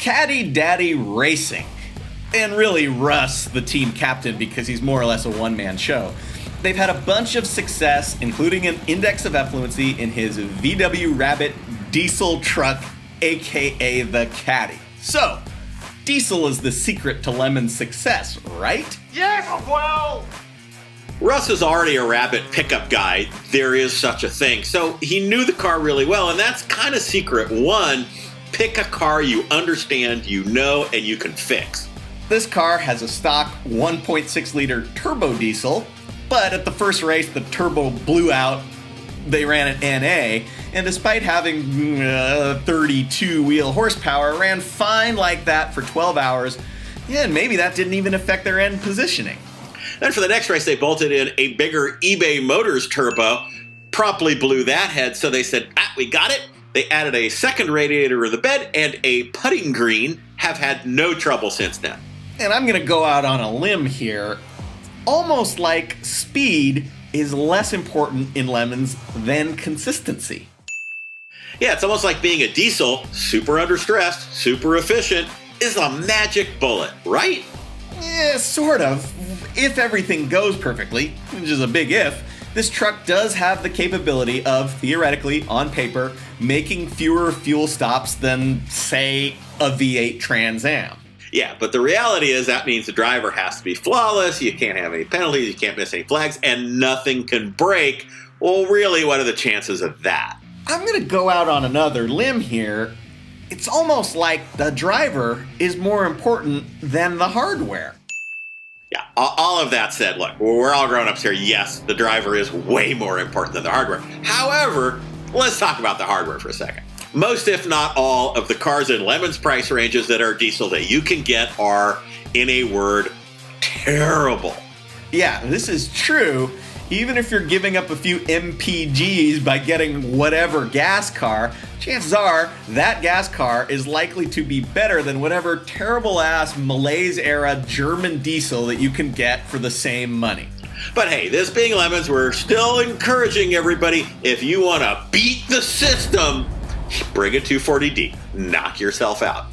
Caddy Daddy Racing, and really Russ, the team captain, because he's more or less a one-man show. They've had a bunch of success, including an index of effluency in his VW Rabbit diesel truck, aka the Caddy. So, diesel is the secret to Lemon's success, right? Yes, well... Russ is already a Rabbit pickup guy. There is such a thing. So he knew the car really well, and that's kind of secret one. Pick a car you understand, you know, and you can fix. This car has a stock 1.6 liter turbo diesel, but at the first race the turbo blew out. They ran at NA, and despite having 32 wheel horsepower, ran fine like that for 12 hours, and maybe that didn't even affect their end positioning. Then for the next race, they bolted in a bigger eBay Motors turbo, promptly blew that head, so they said, we got it. They added a second radiator in the bed and a putting green, have had no trouble since then. And I'm going to go out on a limb here. Almost like speed is less important in Lemons than consistency. Yeah, it's almost like being a diesel, super under stress, super efficient, is a magic bullet, right? Yeah, sort of. If everything goes perfectly, which is a big if, this truck does have the capability of, theoretically, on paper, making fewer fuel stops than, say, a V8 Trans Am. Yeah, but the reality is that means the driver has to be flawless, you can't have any penalties, you can't miss any flags, and nothing can break. Well, really, what are the chances of that? I'm going to go out on another limb here. It's almost like the driver is more important than the hardware. Yeah, all of that said, look, we're all grown-ups here. Yes, the driver is way more important than the hardware. However, let's talk about the hardware for a second. Most, if not all, of the cars in Lemon's price ranges that are diesel that you can get are, in a word, terrible. Yeah, this is true. Even if you're giving up a few MPGs by getting whatever gas car, chances are that gas car is likely to be better than whatever terrible-ass Malaise-era German diesel that you can get for the same money. But hey, this being Lemons, we're still encouraging everybody, if you want to beat the system, bring a 240D. Knock yourself out.